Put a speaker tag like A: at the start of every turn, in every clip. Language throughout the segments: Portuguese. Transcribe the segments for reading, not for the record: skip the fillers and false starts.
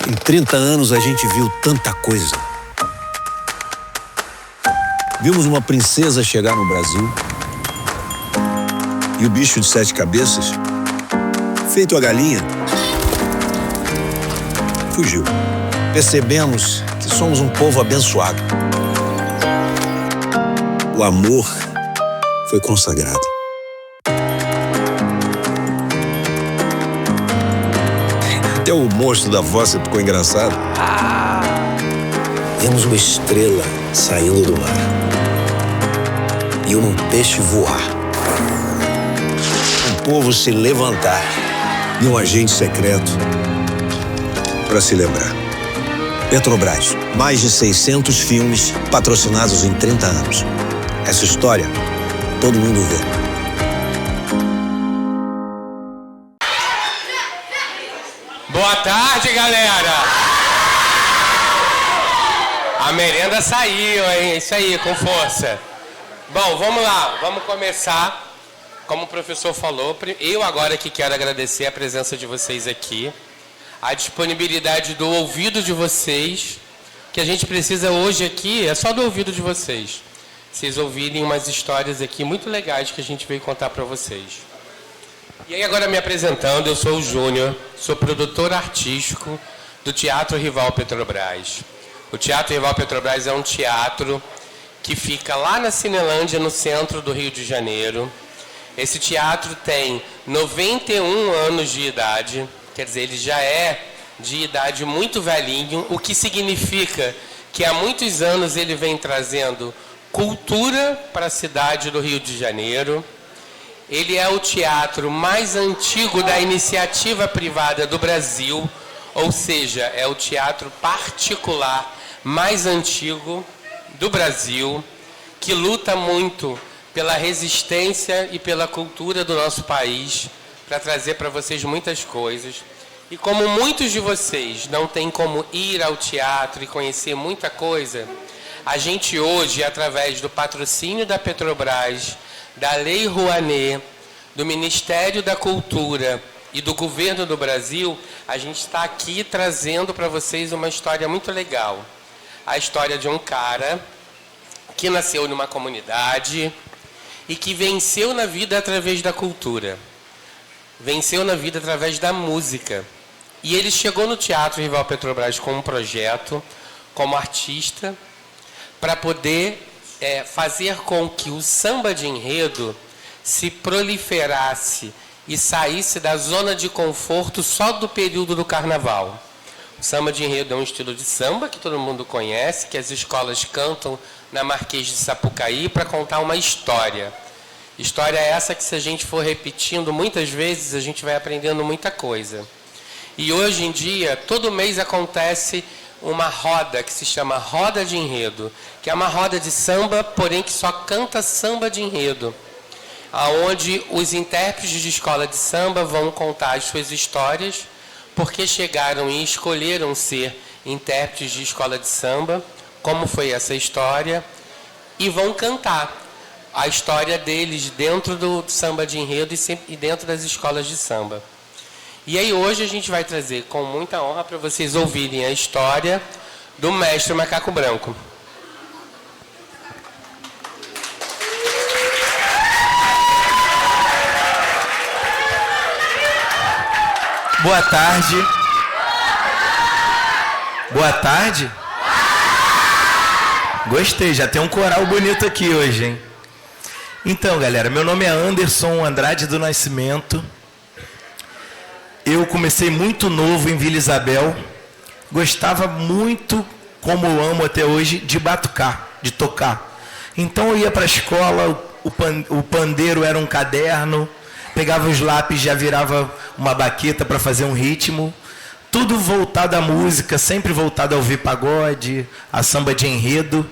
A: Em 30 anos a gente viu tanta coisa. Vimos uma princesa chegar no Brasil e o bicho de 7 cabeças, feito a galinha, fugiu. Percebemos que somos um povo abençoado. O amor foi consagrado. Até o monstro da fossa ficou engraçado. Vemos uma estrela saindo do mar e um peixe voar. Um povo se levantar e um agente secreto para se lembrar. Petrobras, mais de 600 filmes patrocinados em 30 anos. Essa história, todo mundo vê.
B: Boa tarde, galera! A merenda saiu, hein? Isso aí, com força. Bom, vamos lá, vamos começar. Como o professor falou, eu agora que quero agradecer a presença de vocês aqui, a disponibilidade do ouvido de vocês, que a gente precisa hoje aqui, é só do ouvido de vocês. Vocês ouvirem umas histórias aqui muito legais que a gente veio contar para vocês. E aí agora me apresentando, eu sou o Júnior, sou produtor artístico do Teatro Rival Petrobras. O Teatro Rival Petrobras é um teatro que fica lá na Cinelândia, no centro do Rio de Janeiro. Esse teatro tem 91 anos de idade, quer dizer, ele já é de idade muito velhinho, o que significa que há muitos anos ele vem trazendo cultura para a cidade do Rio de Janeiro. Ele é o teatro mais antigo da iniciativa privada do Brasil, ou seja, é o teatro particular mais antigo do Brasil, que luta muito pela resistência e pela cultura do nosso país, para trazer para vocês muitas coisas. E como muitos de vocês não têm como ir ao teatro e conhecer muita coisa, a gente hoje, através do patrocínio da Petrobras, da Lei Rouanet, do Ministério da Cultura e do Governo do Brasil, a gente está aqui trazendo para vocês uma história muito legal. A história de um cara que nasceu numa comunidade e que venceu na vida através da cultura. Venceu na vida através da música. E ele chegou no Teatro Rival Petrobras com um projeto, como artista, para poder fazer com que o samba de enredo se proliferasse e saísse da zona de conforto só do período do carnaval. O samba de enredo é um estilo de samba que todo mundo conhece, que as escolas cantam na Marquês de Sapucaí para contar uma história. História essa que, se a gente for repetindo muitas vezes, a gente vai aprendendo muita coisa. E hoje em dia, todo mês acontece uma roda que se chama Roda de Enredo, que é uma roda de samba, porém que só canta samba de enredo, aonde os intérpretes de escola de samba vão contar as suas histórias, porque chegaram e escolheram ser intérpretes de escola de samba, como foi essa história, e vão cantar a história deles dentro do samba de enredo e dentro das escolas de samba. E aí hoje a gente vai trazer com muita honra para vocês ouvirem a história do mestre Macaco Branco.
C: Boa tarde. Boa tarde. Gostei, já tem um coral bonito aqui hoje, hein? Então, galera, meu nome é Anderson Andrade do Nascimento. Eu comecei muito novo em Vila Isabel. Gostava muito, como amo até hoje, de batucar, de tocar. Então eu ia para a escola, o pandeiro era um caderno, pegava os lápis, já virava uma baqueta para fazer um ritmo. Tudo voltado à música, sempre voltado a ouvir pagode, a samba de enredo.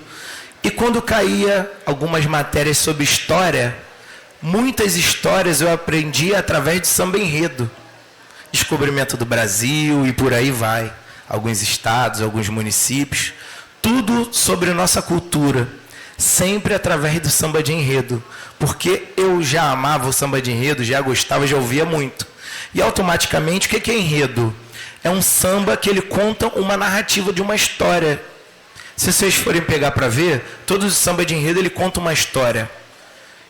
C: E quando caía algumas matérias sobre história, muitas histórias eu aprendi através de samba enredo. Descobrimento do Brasil e por aí vai. Alguns estados, alguns municípios. Tudo sobre a nossa cultura. Sempre através do samba de enredo. Porque eu já amava o samba de enredo, já gostava, já ouvia muito. E automaticamente, o que é enredo? é um samba que ele conta uma narrativa de uma história. Se vocês forem pegar para ver, todos os sambas de enredo ele conta uma história.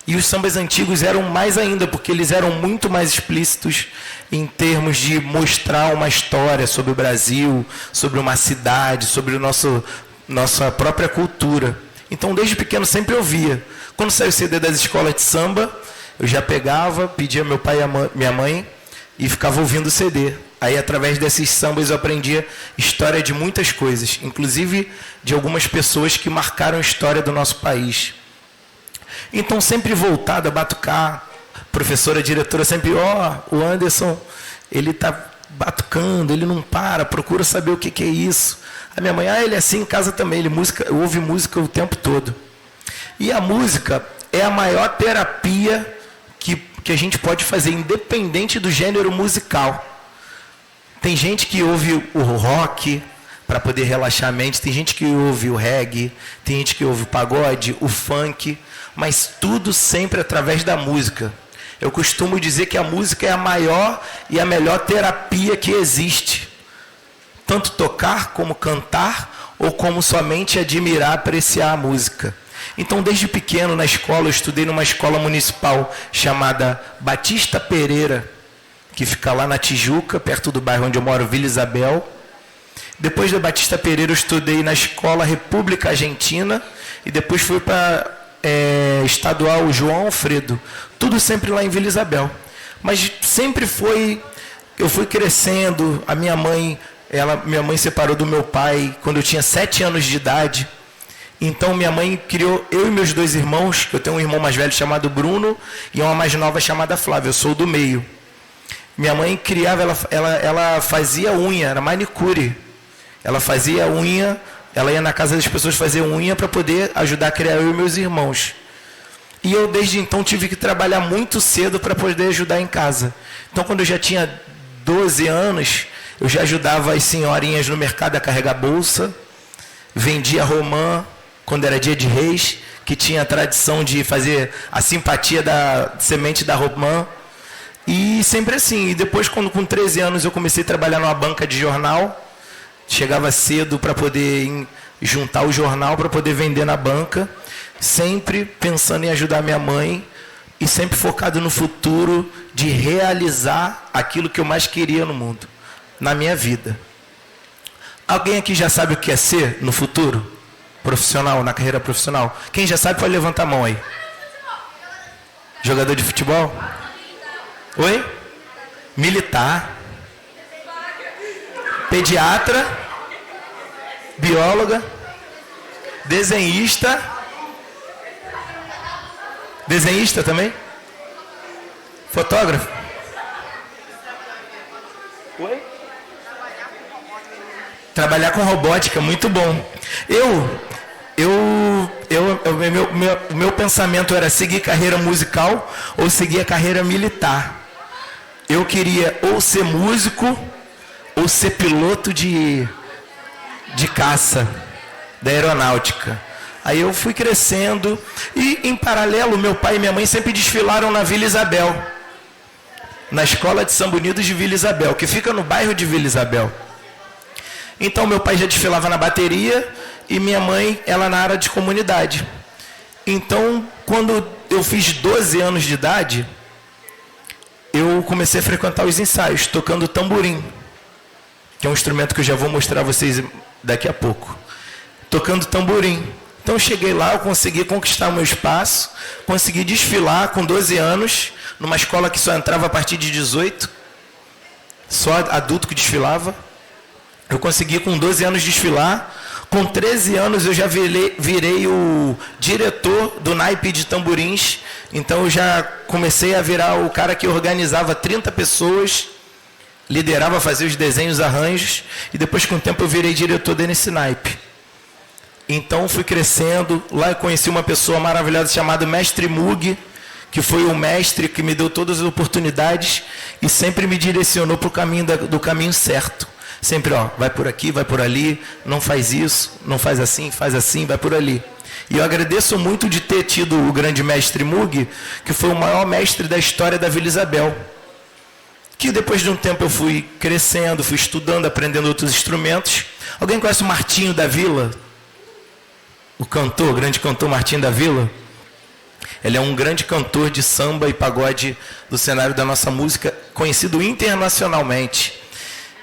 C: E os sambas antigos eram mais ainda, porque eles eram muito mais explícitos em termos de mostrar uma história sobre o Brasil, sobre uma cidade, sobre o nossa própria cultura. Então, desde pequeno, sempre ouvia. Quando saiu o CD das escolas de samba, eu já pegava, pedia meu pai e minha mãe e ficava ouvindo o CD. Aí, através desses sambas, eu aprendia história de muitas coisas, inclusive de algumas pessoas que marcaram a história do nosso país. Então, sempre voltado a batucar, professora, diretora, sempre, o Anderson, ele está batucando, ele não para, procura saber o que é isso. A minha mãe, ele é assim em casa também, ele ouve música o tempo todo. E a música é a maior terapia que a gente pode fazer, independente do gênero musical. Tem gente que ouve o rock para poder relaxar a mente, tem gente que ouve o reggae, tem gente que ouve o pagode, o funk, mas tudo sempre através da música. Eu costumo dizer que a música é a maior e a melhor terapia que existe. Tanto tocar, como cantar, ou como somente admirar, apreciar a música. Então, desde pequeno, na escola, eu estudei numa escola municipal chamada Batista Pereira, que fica lá na Tijuca, perto do bairro onde eu moro, Vila Isabel. Depois da Batista Pereira, eu estudei na Escola República Argentina, e depois fui para estadual João Alfredo, tudo sempre lá em Vila Isabel. Mas sempre eu fui crescendo. A minha mãe separou do meu pai quando eu tinha 7 anos de idade. Então minha mãe criou eu e meus 2 irmãos, que eu tenho um irmão mais velho chamado Bruno e uma mais nova chamada Flávia, eu sou do meio. Minha mãe criava, ela fazia unha, era manicure. Ela fazia unha. Ela ia na casa das pessoas fazer unha para poder ajudar a criar eu e meus irmãos. E eu, desde então, tive que trabalhar muito cedo para poder ajudar em casa. Então, quando eu já tinha 12 anos, eu já ajudava as senhorinhas no mercado a carregar bolsa, vendia romã, quando era dia de reis, que tinha a tradição de fazer a simpatia da semente da romã. E sempre assim. E depois, quando com 13 anos, eu comecei a trabalhar numa banca de jornal. Chegava cedo para poder juntar o jornal para poder vender na banca, sempre pensando em ajudar minha mãe e sempre focado no futuro de realizar aquilo que eu mais queria no mundo, na minha vida. Alguém aqui já sabe o que é ser no futuro? Profissional, na carreira profissional? Quem já sabe pode levantar a mão aí. Jogador de futebol? Oi? Militar. Pediatra, bióloga, desenhista também? Fotógrafo? Oi? Trabalhar com robótica, muito bom. O meu pensamento era seguir carreira musical ou seguir a carreira militar. Eu queria ou ser músico ou ser piloto de caça, da aeronáutica. Aí eu fui crescendo e, em paralelo, meu pai e minha mãe sempre desfilaram na Vila Isabel, na Escola de Samba Unidos de Vila Isabel, que fica no bairro de Vila Isabel. Então, meu pai já desfilava na bateria e minha mãe, ela na área de comunidade. Então, quando eu fiz 12 anos de idade, eu comecei a frequentar os ensaios, tocando tamborim, que é um instrumento que eu já vou mostrar a vocês daqui a pouco. Tocando tamborim. Então eu cheguei lá, eu consegui conquistar o meu espaço, consegui desfilar com 12 anos, numa escola que só entrava a partir de 18, só adulto que desfilava. Eu consegui com 12 anos desfilar, com 13 anos eu já virei o diretor do naipe de tamborins, então eu já comecei a virar o cara que organizava 30 pessoas, liderava, fazia os desenhos, arranjos, e depois com o tempo eu virei diretor desse naipe. Então fui crescendo, lá eu conheci uma pessoa maravilhosa chamada Mestre Mug, que foi o mestre que me deu todas as oportunidades e sempre me direcionou para o caminho do caminho certo. Sempre, vai por aqui, vai por ali, não faz isso, não faz assim, vai por ali. E eu agradeço muito de ter tido o grande Mestre Mug, que foi o maior mestre da história da Vila Isabel. que depois de um tempo eu fui crescendo, fui estudando, aprendendo outros instrumentos. Alguém conhece o Martinho da Vila? O cantor, o grande cantor Martinho da Vila? Ele é um grande cantor de samba e pagode do cenário da nossa música, conhecido internacionalmente.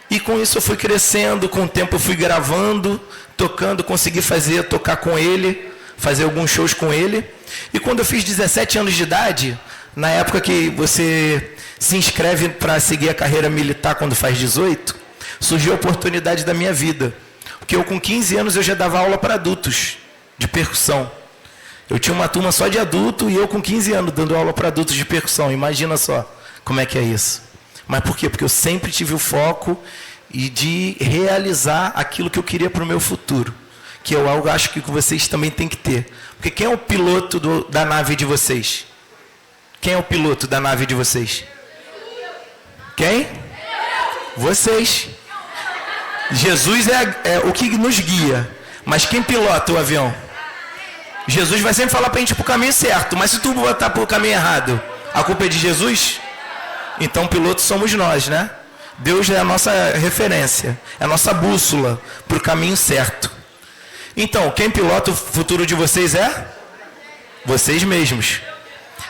C: E com isso eu fui crescendo, com o tempo eu fui gravando, tocando, consegui tocar com ele, fazer alguns shows com ele. E quando eu fiz 17 anos de idade, na época que você se inscreve para seguir a carreira militar quando faz 18, surgiu a oportunidade da minha vida. Porque eu com 15 anos eu já dava aula para adultos, de percussão. Eu tinha uma turma só de adulto e eu com 15 anos dando aula para adultos de percussão. Imagina só como é que é isso. Mas por quê? Porque eu sempre tive o foco de realizar aquilo que eu queria para o meu futuro. Que eu acho que vocês também têm que ter. Porque quem é o piloto da nave de vocês? Quem é o piloto da nave de vocês? Quem? Vocês. Jesus é o que nos guia. Mas quem pilota o avião? Jesus vai sempre falar para a gente ir para o caminho certo. Mas se tu botar para o caminho errado, a culpa é de Jesus? Então piloto somos nós, né? Deus é a nossa referência. É a nossa bússola para o caminho certo. Então, quem pilota o futuro de vocês é? Vocês mesmos.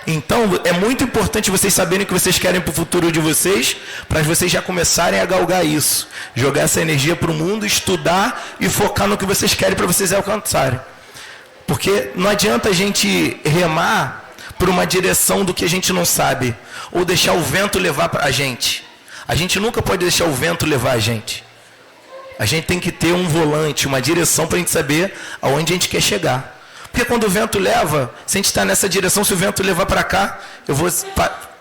C: Então, é muito importante vocês saberem o que vocês querem para o futuro de vocês, para vocês já começarem a galgar isso. Jogar essa energia para o mundo, estudar e focar no que vocês querem para vocês alcançarem. Porque não adianta a gente remar por uma direção do que a gente não sabe, ou deixar o vento levar a gente. A gente nunca pode deixar o vento levar a gente. A gente tem que ter um volante, uma direção para a gente saber aonde a gente quer chegar. Porque quando o vento leva, se a gente está nessa direção, se o vento levar para cá, eu vou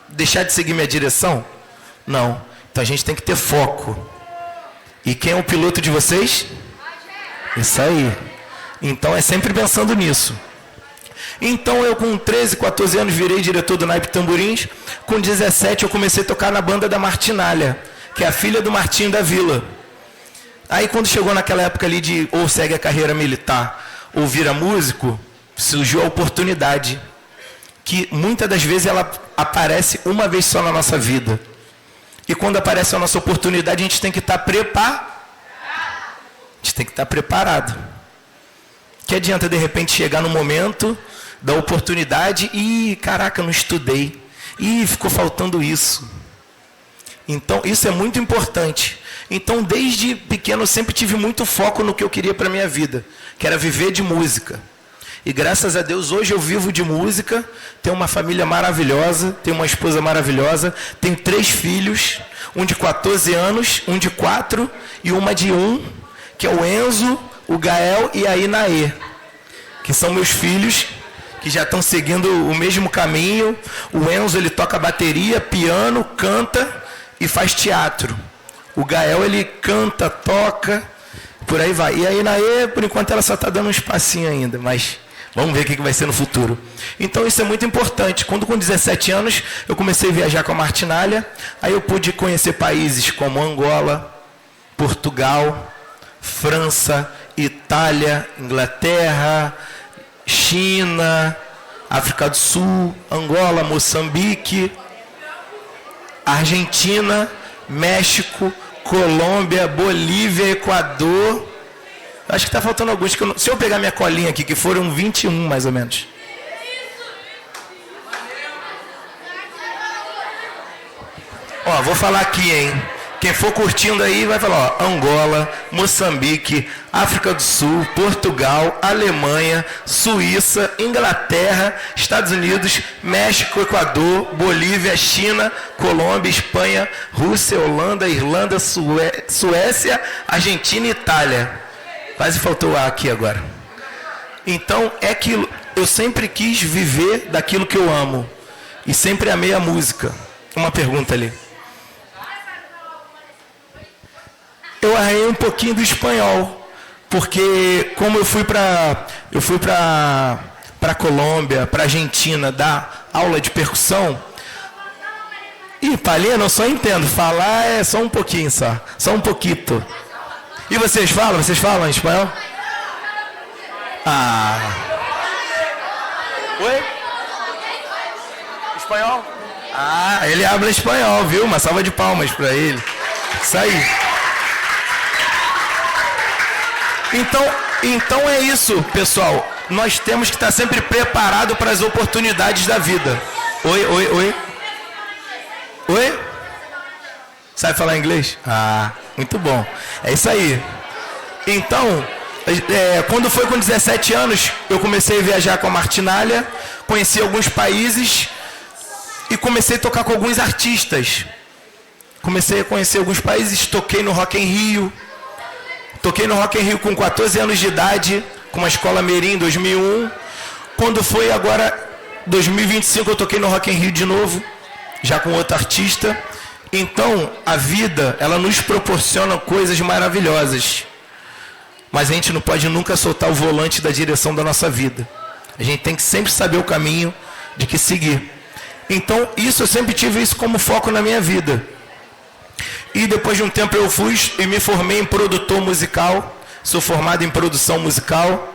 C: deixar de seguir minha direção? Não. Então a gente tem que ter foco. E quem é o piloto de vocês? Isso aí. Então é sempre pensando nisso. Então eu com 13, 14 anos virei diretor do Naipe Tamborins. Com 17 eu comecei a tocar na banda da Martinalha, que é a filha do Martinho da Vila. Aí quando chegou naquela época ali de ou segue a carreira militar ou vira músico, surgiu a oportunidade, que muitas das vezes ela aparece uma vez só na nossa vida. E quando aparece a nossa oportunidade, a gente tem que estar preparado. A gente tem que estar preparado. Que adianta de repente chegar no momento da oportunidade e, caraca, não estudei. E ficou faltando isso. Então, isso é muito importante. Então, desde pequeno, eu sempre tive muito foco no que eu queria para a minha vida, que era viver de música. E graças a Deus, hoje eu vivo de música, tenho uma família maravilhosa, tenho uma esposa maravilhosa, tenho 3 filhos, um de 14 anos, um de 4 e uma de 1, que é o Enzo, o Gael e a Inaê, que são meus filhos, que já estão seguindo o mesmo caminho. O Enzo, ele toca bateria, piano, canta e faz teatro. O Gael, ele canta, toca, por aí vai. E a Inaê, por enquanto, ela só está dando um espacinho ainda, mas vamos ver o que vai ser no futuro. Então, isso é muito importante. Quando, com 17 anos, eu comecei a viajar com a Martinalha, aí eu pude conhecer países como Angola, Portugal, França, Itália, Inglaterra, China, África do Sul, Angola, Moçambique, Argentina, México, Colômbia, Bolívia, Equador. Acho que está faltando alguns. Se eu pegar minha colinha aqui, que foram 21 mais ou menos. Ó, vou falar aqui, hein? Quem for curtindo aí vai falar, ó, Angola, Moçambique, África do Sul, Portugal, Alemanha, Suíça, Inglaterra, Estados Unidos, México, Equador, Bolívia, China, Colômbia, Espanha, Rússia, Holanda, Irlanda, Suécia, Argentina e Itália. Quase faltou A aqui agora. Então, é que eu sempre quis viver daquilo que eu amo. E sempre amei a música. Uma pergunta ali. Eu arranhei um pouquinho do espanhol, porque como eu fui para Colômbia, para Argentina, dar aula de percussão, e palhena eu só entendo, falar é só um pouquinho só um pouquito. E vocês falam em espanhol? Ah. Oi? Espanhol? Ah, ele habla espanhol, viu? Uma salva de palmas para ele. Isso aí. Então é isso, pessoal. Nós temos que estar sempre preparados para as oportunidades da vida. Oi? Oi? Sabe falar inglês? Ah, muito bom. É isso aí. Então, quando foi com 17 anos, eu comecei a viajar com a Martinalha, conheci alguns países e comecei a tocar com alguns artistas. Comecei a conhecer alguns países, toquei no Rock in Rio. Toquei no Rock in Rio com 14 anos de idade, com uma escola Merim em 2001. Quando foi agora 2025, eu toquei no Rock in Rio de novo, já com outro artista. Então, a vida, ela nos proporciona coisas maravilhosas. Mas a gente não pode nunca soltar o volante da direção da nossa vida. A gente tem que sempre saber o caminho de que seguir. Então, eu sempre tive isso como foco na minha vida. E depois de um tempo eu fui e me formei em produtor musical. Sou formado em produção musical.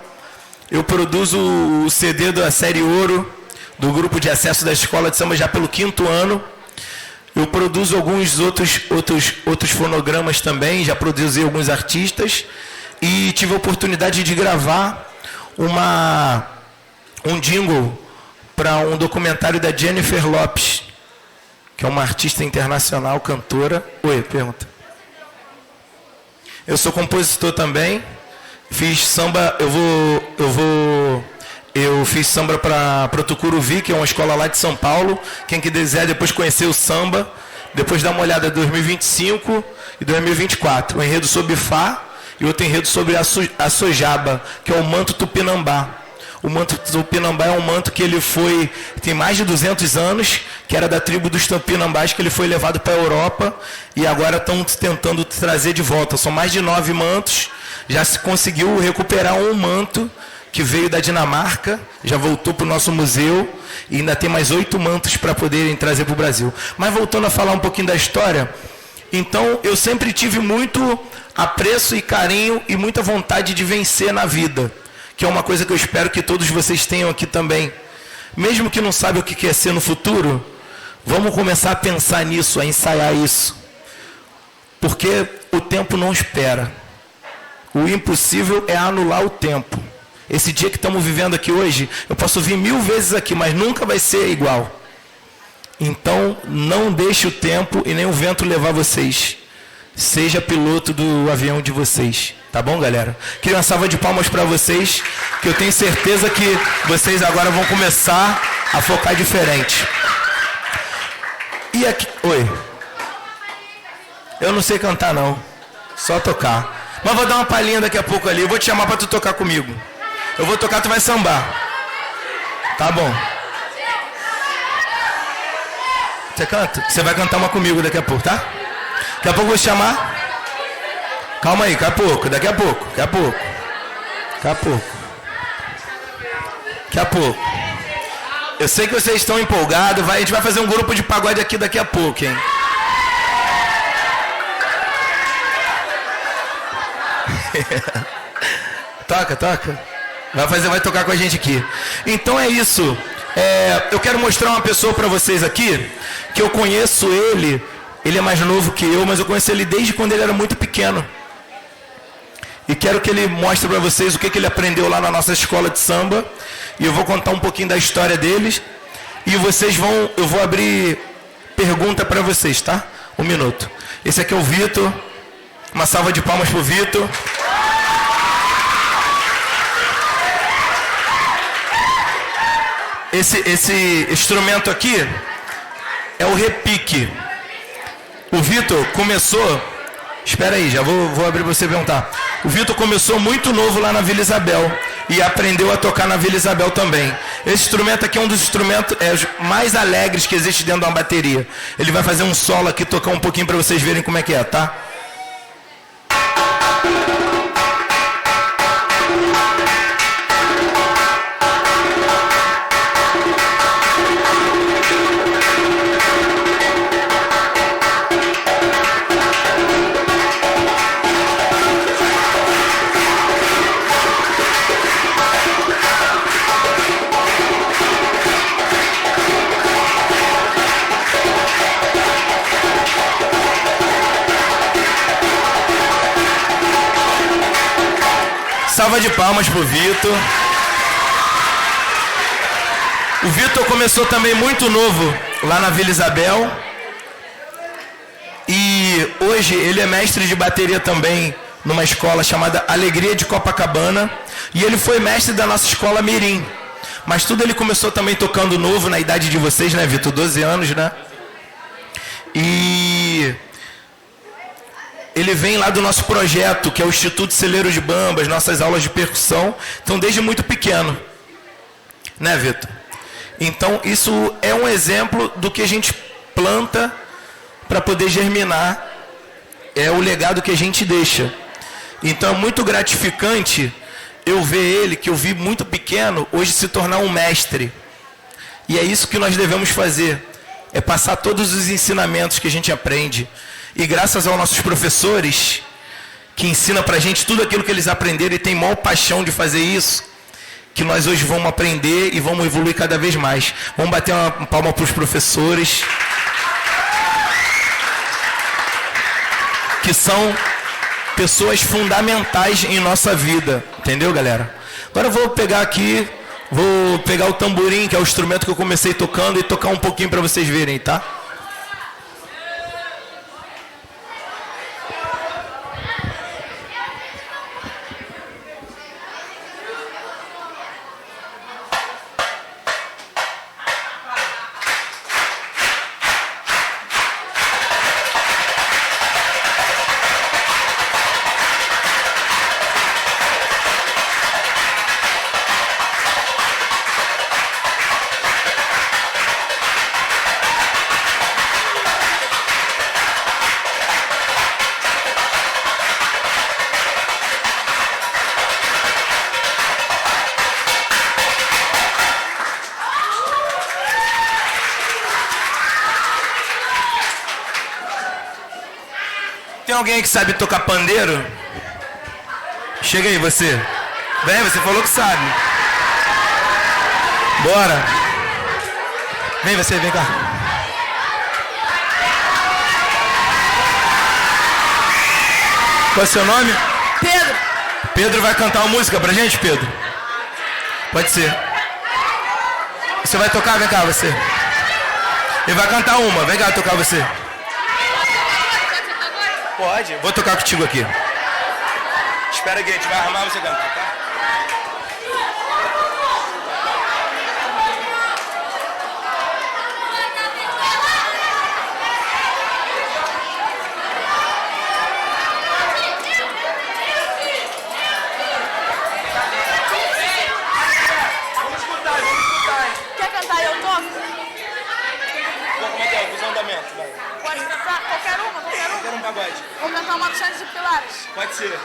C: Eu produzo o CD da série Ouro, do grupo de acesso da Escola de Samba já pelo 5º ano. Eu produzo alguns outros fonogramas também, já produzi alguns artistas. E tive a oportunidade de gravar um jingle para um documentário da Jennifer Lopes, que é uma artista internacional, cantora. Oi, pergunta. Eu sou compositor também. Fiz samba, eu fiz samba para Tucuruvi, que é uma escola lá de São Paulo. Quem quiser depois conhecer o samba, depois dá uma olhada em 2025 e 2024. Um enredo sobre Fá e outro enredo sobre a Sojaba, que é o manto Tupinambá. O manto Tupinambá é um manto que tem mais de 200 anos, que era da tribo dos Tupinambás, que ele foi levado para a Europa e agora estão tentando trazer de volta. São mais de 9 mantos, já se conseguiu recuperar um manto que veio da Dinamarca, já voltou para o nosso museu e ainda tem mais 8 mantos para poderem trazer para o Brasil. Mas voltando a falar um pouquinho da história, então eu sempre tive muito apreço e carinho e muita vontade de vencer na vida, que é uma coisa que eu espero que todos vocês tenham aqui também. Mesmo que não saibam o que quer ser no futuro, vamos começar a pensar nisso, a ensaiar isso. Porque o tempo não espera. O impossível é anular o tempo. Esse dia que estamos vivendo aqui hoje, eu posso vir 1000 vezes aqui, mas nunca vai ser igual. Então, não deixe o tempo e nem o vento levar vocês. Seja piloto do avião de vocês. Tá bom, galera? Queria uma salva de palmas para vocês, que eu tenho certeza que vocês agora vão começar a focar diferente. E aqui... Oi. Eu não sei cantar, não. Só tocar. Mas vou dar uma palhinha daqui a pouco ali. Eu vou te chamar para tu tocar comigo. Eu vou tocar, tu vai sambar. Tá bom. Você canta? Você vai cantar uma comigo daqui a pouco, tá? Daqui a pouco eu vou te chamar. Calma aí, daqui a pouco. Daqui a pouco. Eu sei que vocês estão empolgados. A gente vai fazer um grupo de pagode aqui daqui a pouco, hein? Toca. Vai tocar com a gente aqui. Então é isso. Eu quero mostrar uma pessoa para vocês aqui, que eu conheço ele. Ele é mais novo que eu, mas eu conheço ele desde quando ele era muito pequeno. E quero que ele mostre para vocês o que ele aprendeu lá na nossa escola de samba. E eu vou contar um pouquinho da história deles. E eu vou abrir pergunta para vocês, tá? 1 minuto. Esse aqui é o Vitor. Uma salva de palmas pro Vitor. Esse instrumento aqui é o repique. O Vitor começou... Espera aí, já vou abrir para você perguntar. O Vitor começou muito novo lá na Vila Isabel e aprendeu a tocar na Vila Isabel também. Esse instrumento aqui é um dos instrumentos mais alegres que existe dentro de uma bateria. Ele vai fazer um solo aqui, tocar um pouquinho para vocês verem como é que é, tá? salva de palmas pro Vitor. O Vitor começou também muito novo lá na Vila Isabel. E hoje ele é mestre de bateria também numa escola chamada Alegria de Copacabana. E ele foi mestre da nossa escola Mirim. Mas tudo ele começou também tocando novo, na idade de vocês, né, Vitor? 12 anos, né? E ele vem lá do nosso projeto, que é o Instituto Celeiro de Bambas, nossas aulas de percussão. Então, desde muito pequeno. Né, Vitor? Então, isso é um exemplo do que a gente planta para poder germinar. É o legado que a gente deixa. Então, é muito gratificante eu ver ele, que eu vi muito pequeno, hoje se tornar um mestre. E é isso que nós devemos fazer. É passar todos os ensinamentos que a gente aprende. E graças aos nossos professores, que ensinam pra gente tudo aquilo que eles aprenderam e têm maior paixão de fazer isso, que nós hoje vamos aprender e vamos evoluir cada vez mais. Vamos bater uma palma pros professores, que são pessoas fundamentais em nossa vida. Entendeu, galera? Agora eu vou pegar aqui, vou pegar o tamborim, que é o instrumento que eu comecei tocando, e tocar um pouquinho para vocês verem, tá? Tem alguém que sabe tocar pandeiro? Chega aí, você. Vem, você falou que sabe. Bora. Vem você, vem cá. Qual é o seu nome?
D: Pedro.
C: Pedro vai cantar uma música pra gente, Pedro? Pode ser. Você vai tocar? Vem cá, você. Ele vai cantar uma. Vem cá tocar você. Pode, vou tocar contigo aqui. Espera que a gente vai arrumar você cantar, tá? Vamos escutar, hein?
D: Quer cantar e eu toco?
C: Como é que é? Fiz um andamento, vai.
D: Pode cantar qualquer uma.
C: Quero um pagode.
D: Vou cantar uma dos Santos de Pilares.
C: Pode ser.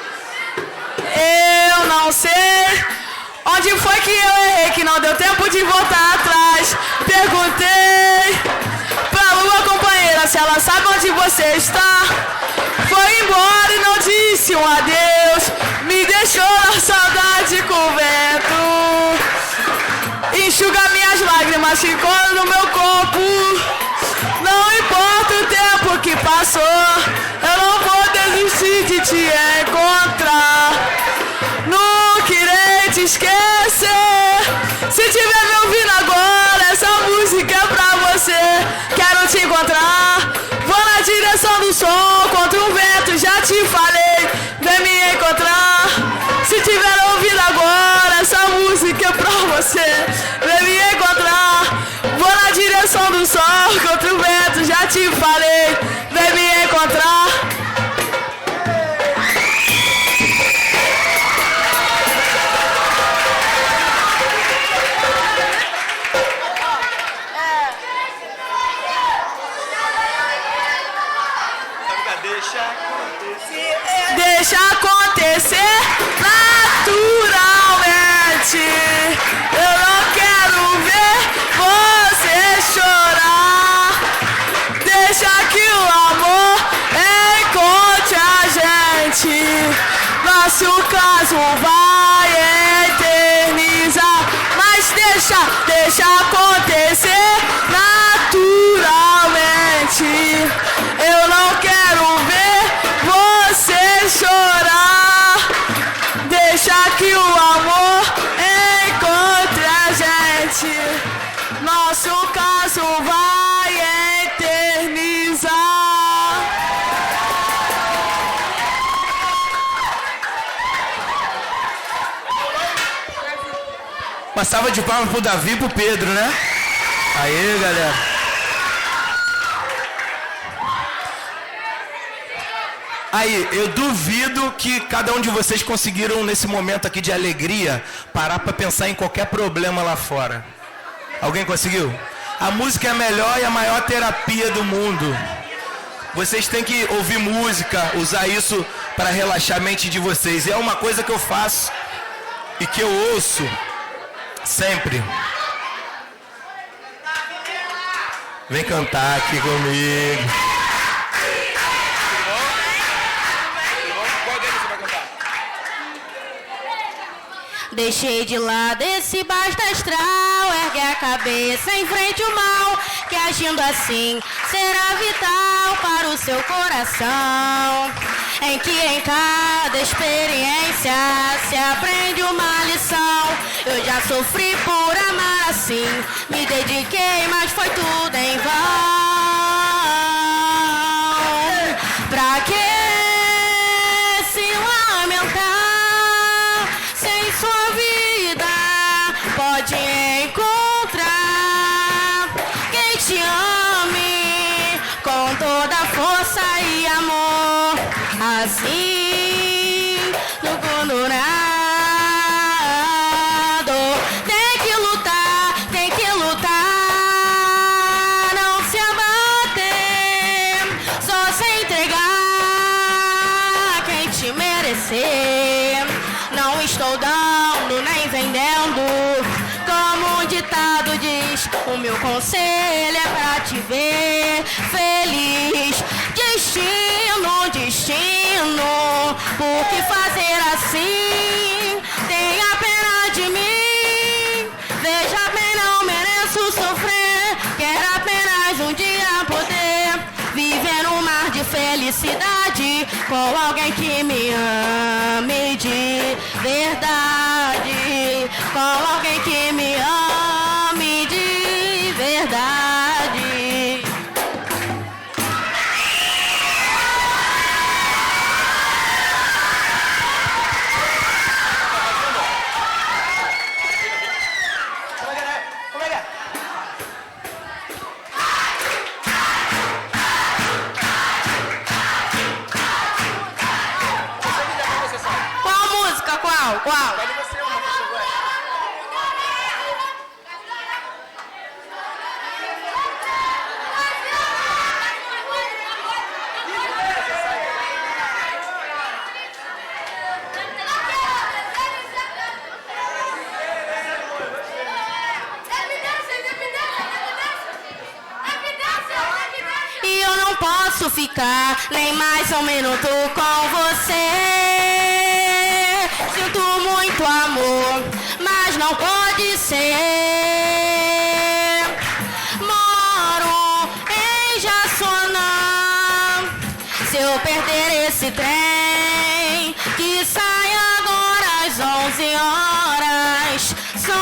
D: Eu não sei onde foi que eu errei, que não deu tempo de voltar atrás. Perguntei pra lua companheira se ela sabe onde você está. Foi embora e não disse um adeus. Me deixou na saudade com o vento. Enxuga minhas lágrimas que correm no meu corpo. Não importa o tempo que passou, eu não vou desistir de te encontrar. Nunca irei te esquecer. Se tiver me ouvindo agora, essa música é pra você. Quero te encontrar. Vou na direção do som, contra o vento, já te falei. Vem me encontrar. Se tiver ouvindo agora, essa música é pra você. Vem me encontrar. Vou na direção do sol, contra o vento, já te falei. Vem me encontrar. Deixa acontecer naturalmente. Eu não quero ver você chorar. Deixa que o amor encontre a gente. Nosso caso vai eternizar. Mas deixa acontecer naturalmente. Eu não quero ver você chorar. Deixa que o gente, nosso caso vai eternizar.
C: Uma salva de palmas pro Davi e pro Pedro, né? Aê, galera. Aí, eu duvido que cada um de vocês conseguiram, nesse momento aqui de alegria, parar para pensar em qualquer problema lá fora. Alguém conseguiu? A música é a melhor e a maior terapia do mundo. Vocês têm que ouvir música, usar isso para relaxar a mente de vocês. E é uma coisa que eu faço e que eu ouço sempre. Vem cantar aqui comigo.
E: Deixei de lado esse basta astral, ergue a cabeça, enfrente o mal, que agindo assim será vital para o seu coração. Em que em cada experiência se aprende uma lição. Eu já sofri por amar assim, me dediquei, mas foi tudo em vão. Pra que se lamentar sem sua vida? Pode encontrar quem te ame com toda força e amor. Assim, no condorado, tem que lutar, não se abater, só se entregar quem te merecer. Não estou dando nem vendendo, como um ditado diz, o meu conselho é pra te ver feliz. Destino, por que fazer assim? Tenha pena de mim, veja bem, não mereço sofrer. Quero apenas um dia poder viver num mar de felicidade com alguém que me ame de verdade, com alguém que me ame de verdade.
D: Qual?
E: E eu não posso ficar nem mais um minuto com você. Sinto muito amor, mas não pode ser. Moro em Jaçanã. Se eu perder esse trem que sai agora às 11 horas, só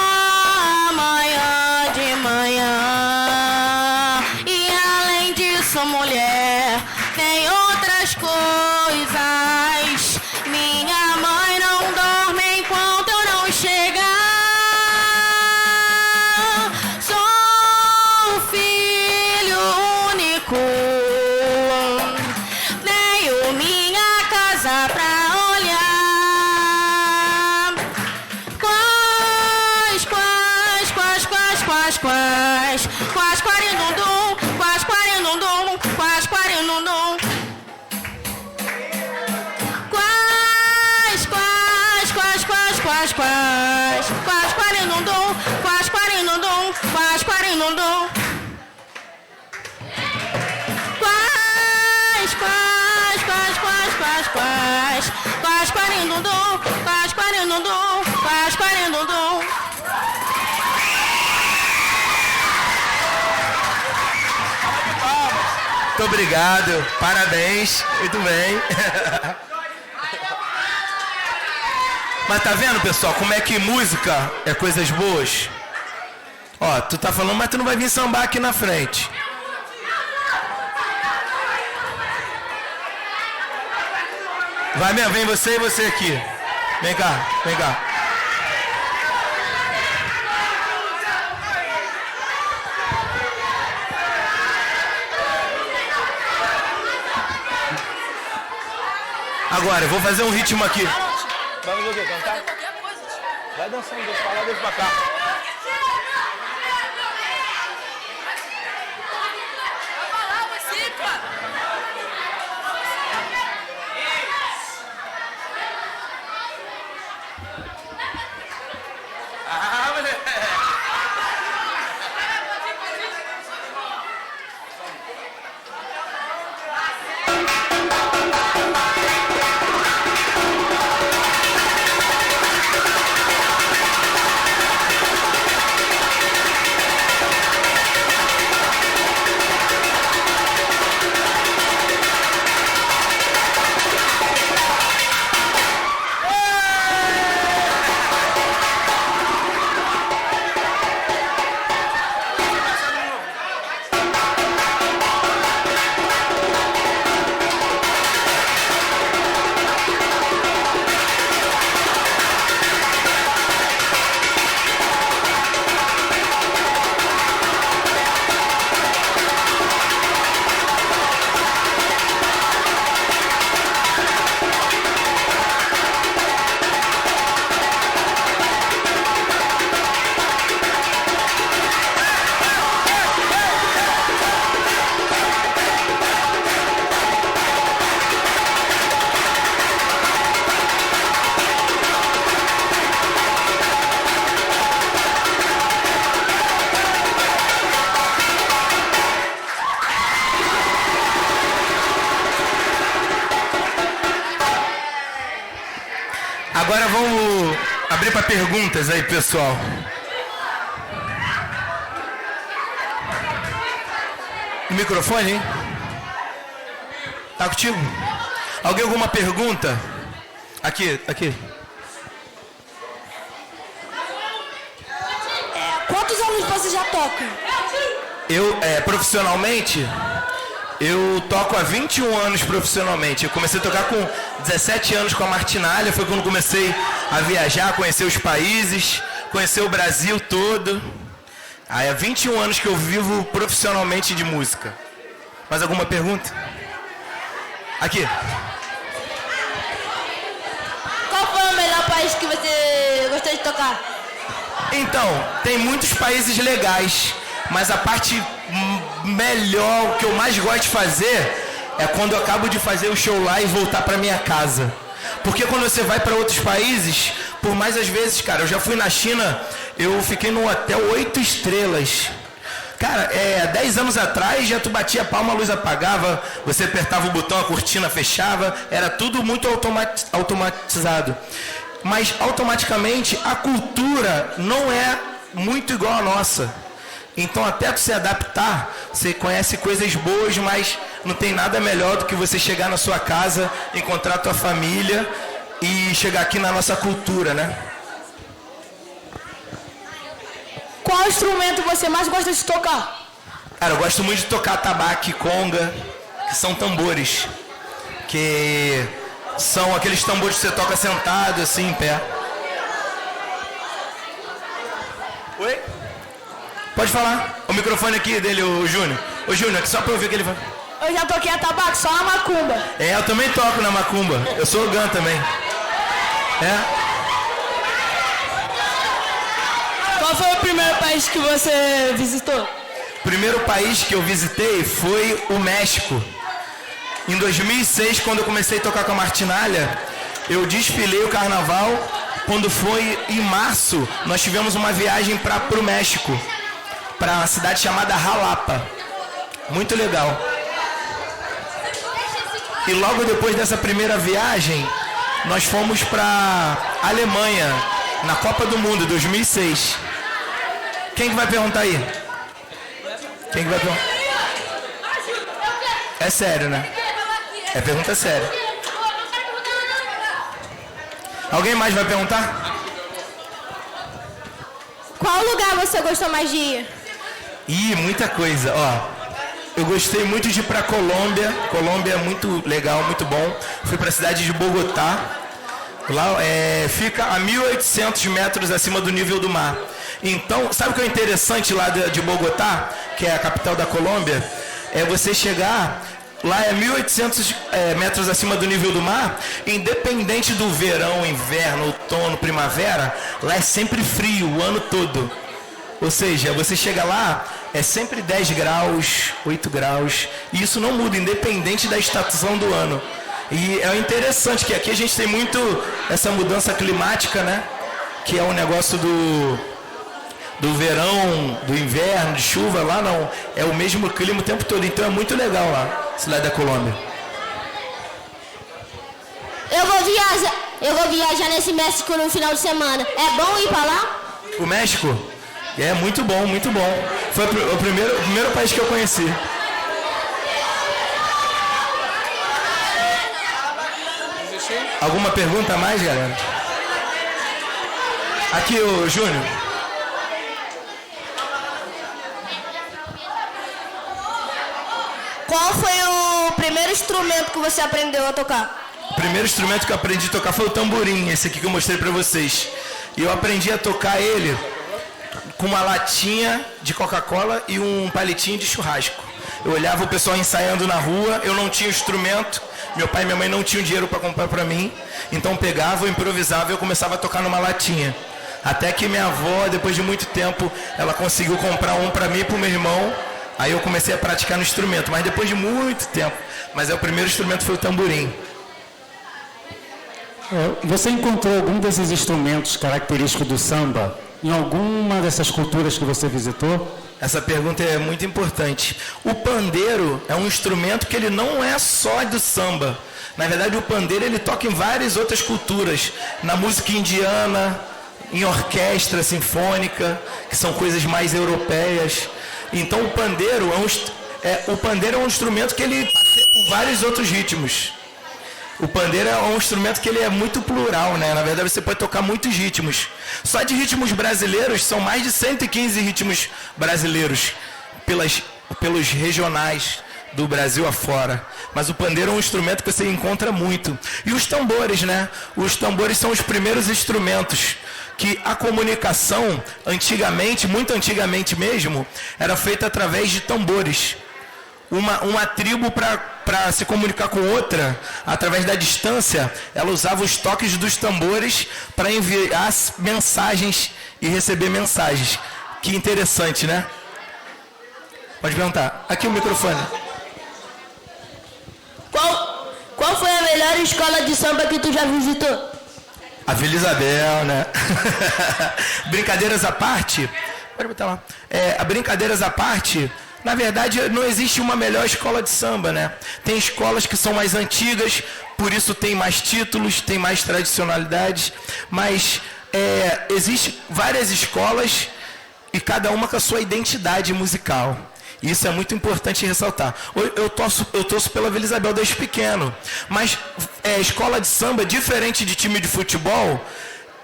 E: amanhã de manhã. E além disso, mulher, tem outras coisas. Minha mãe não dorme enquanto eu não chegar. Sou filho único, tenho minha casa pra olhar. Quais quarindundum, quais quarindundum, quais quarindundum. Quais quarindundum, quais quarindundum, quais quarindundum. Quais quarindundum, quais quarindundum, quais quarindundum.
C: Muito obrigado, parabéns, muito bem. Mas tá vendo, pessoal, como é que música é coisas boas? Ó, tu tá falando, mas tu não vai vir sambar aqui na frente. Vai mesmo, vem você e você aqui. Vem cá, vem cá. Agora, eu vou fazer um ritmo aqui. Vai fazer o quê? Cantar? Vai dançando, deixa pra lá, deixa pra cá. Agora vamos abrir para perguntas aí, pessoal. O microfone, hein? Tá contigo? Alguém alguma pergunta? Aqui, aqui.
D: Quantos anos você já toca?
C: Eu, profissionalmente, eu toco há 21 anos profissionalmente. Eu comecei a tocar com 17 anos com a martinália. Foi quando comecei a viajar, conhecer os países, conhecer o Brasil todo. Aí há 21 anos que eu vivo profissionalmente de música. Mais alguma pergunta? Aqui.
D: Qual foi o melhor país que você gostou de tocar?
C: Então, tem muitos países legais, mas a parte melhor, o que eu mais gosto de fazer, é quando eu acabo de fazer o show lá e voltar pra minha casa. Porque quando você vai para outros países, por mais às vezes, cara, eu já fui na China, eu fiquei num hotel 8 estrelas. Cara, 10 anos atrás, já tu batia a palma, a luz apagava, você apertava o botão, a cortina fechava, era tudo muito automatizado. Mas, automaticamente, a cultura não é muito igual à nossa. Então, até tu se adaptar, você conhece coisas boas, mas não tem nada melhor do que você chegar na sua casa, encontrar a tua família e chegar aqui na nossa cultura, né?
D: Qual instrumento você mais gosta de tocar?
C: Cara, eu gosto muito de tocar tabaque, conga, que são tambores. Que são aqueles tambores que você toca sentado, assim, em pé. Oi? Pode falar. O microfone aqui dele, o Júnior. Ô, Júnior, aqui só pra eu ver o que ele vai.
D: Eu já toquei a tabaco, só na macumba.
C: Eu também toco na macumba. Eu sou orgã também.
D: Qual foi o primeiro país que você visitou?
C: O primeiro país que eu visitei foi o México. Em 2006, quando eu comecei a tocar com a martinália, eu desfilei o carnaval. Quando foi em março, nós tivemos uma viagem para o México, para uma cidade chamada Jalapa. Muito legal. E logo depois dessa primeira viagem, nós fomos para Alemanha, na Copa do Mundo, 2006. Quem que vai perguntar aí? Quem que vai perguntar? É sério, né? É pergunta séria.
D: Qual
E: Qual lugar você gostou mais de ir?
C: Ih, muita coisa, ó. Eu gostei muito de ir pra Colômbia. Colômbia é muito legal, muito bom. Fui pra cidade de Bogotá. Lá fica a 1.800 metros acima do nível do mar. Então, sabe o que é interessante lá de Bogotá, que é a capital da Colômbia? É você chegar, lá é 1.800 metros acima do nível do mar, independente do verão, inverno, outono, primavera, lá é sempre frio o ano todo. Ou seja, você chega lá, é sempre 10 graus, 8 graus, e isso não muda, independente da estação do ano. E é interessante que aqui a gente tem muito essa mudança climática, né? Que é um negócio do verão, do inverno, de chuva. Lá não, é o mesmo clima o tempo todo. Então é muito legal lá, cidade da Colômbia.
E: Eu vou viajar nesse México no final de semana. É bom ir pra lá?
C: O México? É muito bom, muito bom. Foi o primeiro país que eu conheci. Alguma pergunta a mais, galera? Aqui, o Júnior.
E: Qual foi o primeiro instrumento que você aprendeu a tocar?
C: O primeiro instrumento que eu aprendi a tocar foi o tamborim, esse aqui que eu mostrei pra vocês. E eu aprendi a tocar ele com uma latinha de Coca-Cola e um palitinho de churrasco. Eu olhava o pessoal ensaiando na rua, eu não tinha instrumento, meu pai e minha mãe não tinham dinheiro para comprar para mim, então pegava, eu improvisava e eu começava a tocar numa latinha. Até que minha avó, depois de muito tempo, ela conseguiu comprar um para mim e para o meu irmão, aí eu comecei a praticar no instrumento, mas depois de muito tempo. Mas o primeiro instrumento foi o tamborim.
F: Você encontrou algum desses instrumentos característicos do samba em alguma dessas culturas que você visitou?
C: Essa pergunta é muito importante. O pandeiro é um instrumento que ele não é só do samba. Na verdade, o pandeiro ele toca em várias outras culturas. Na música indiana, em orquestra sinfônica, que são coisas mais europeias. Então, o pandeiro é um instrumento que ele passeia por vários outros ritmos. O pandeiro é um instrumento que ele é muito plural, né? Na verdade, você pode tocar muitos ritmos. Só de ritmos brasileiros, são mais de 115 ritmos brasileiros pelos regionais do Brasil afora. Mas o pandeiro é um instrumento que você encontra muito. E os tambores, né? Os tambores são os primeiros instrumentos que a comunicação, antigamente, muito antigamente mesmo, era feita através de tambores. Uma tribo, para se comunicar com outra, através da distância, ela usava os toques dos tambores para enviar mensagens e receber mensagens. Que interessante, né? Pode perguntar. Aqui o microfone.
E: Qual foi a melhor escola de samba que tu já visitou?
C: A Vila Isabel, né? Brincadeiras à parte. Pode botar lá. Brincadeiras à parte. Na verdade, não existe uma melhor escola de samba, né? Tem escolas que são mais antigas, por isso tem mais títulos, tem mais tradicionalidade, mas existem várias escolas e cada uma com a sua identidade musical. Isso é muito importante ressaltar. Eu torço pela Vila Isabel desde pequeno, mas escola de samba, diferente de time de futebol,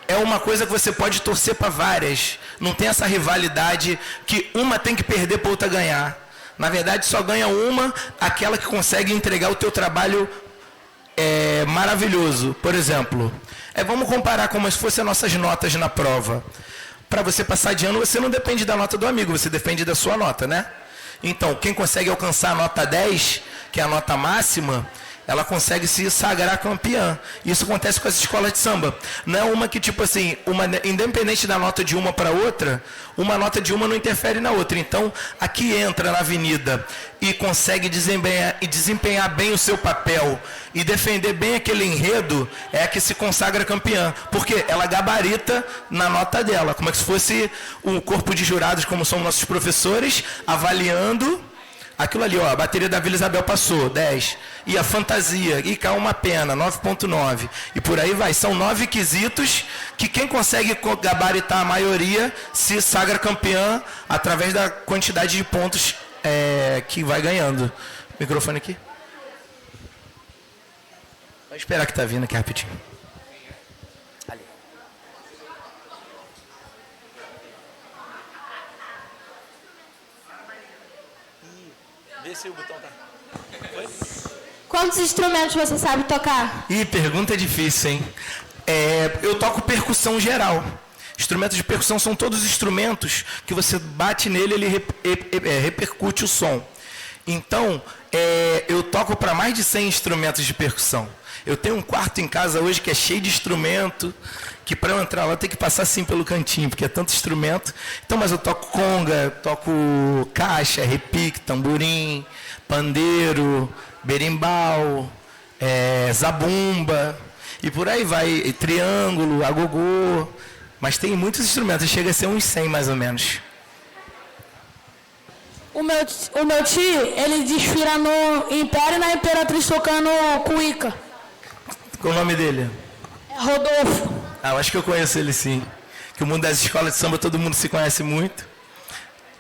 C: é uma coisa que você pode torcer para várias. Não tem essa rivalidade que uma tem que perder para outra ganhar. Na verdade, só ganha uma, aquela que consegue entregar o teu trabalho maravilhoso. Por exemplo, vamos comparar como se fossem as nossas notas na prova. Para você passar de ano, você não depende da nota do amigo, você depende da sua nota, né? Então, quem consegue alcançar a nota 10, que é a nota máxima, ela consegue se sagrar campeã. Isso acontece com as escolas de samba. Não é uma que, tipo assim, independente da nota de uma para outra, uma nota de uma não interfere na outra. Então, aqui entra na avenida e consegue desempenhar bem o seu papel e defender bem aquele enredo, é a que se consagra campeã. Porque ela gabarita na nota dela, como se fosse um corpo de jurados, como são nossos professores, avaliando aquilo ali, ó, a bateria da Vila Isabel passou, 10. E a fantasia, e caiu uma pena, 9.9. E por aí vai. São 9 quesitos que quem consegue gabaritar a maioria se sagra campeã através da quantidade de pontos que vai ganhando. Microfone aqui. Vai esperar que tá vindo aqui rapidinho. Vê se o botão tá. Foi?
E: Quantos instrumentos você sabe tocar?
C: Ih, pergunta difícil, hein? Eu toco percussão geral. Instrumentos de percussão são todos instrumentos que você bate nele, ele repercute o som. Então, eu toco para mais de 100 instrumentos de percussão. Eu tenho um quarto em casa hoje que é cheio de instrumento, que para eu entrar lá tem que passar assim pelo cantinho, porque é tanto instrumento. Então, mas eu toco conga, toco caixa, repique, tamborim, pandeiro, berimbau, zabumba, e por aí vai, e triângulo, agogô, mas tem muitos instrumentos, chega a ser uns 100 mais ou menos.
D: O meu tio, ele desfila no Império e na Imperatriz tocando cuíca.
C: Qual o nome dele?
D: É Rodolfo.
C: Ah, eu acho que eu conheço ele sim. Que o mundo das escolas de samba todo mundo se conhece muito.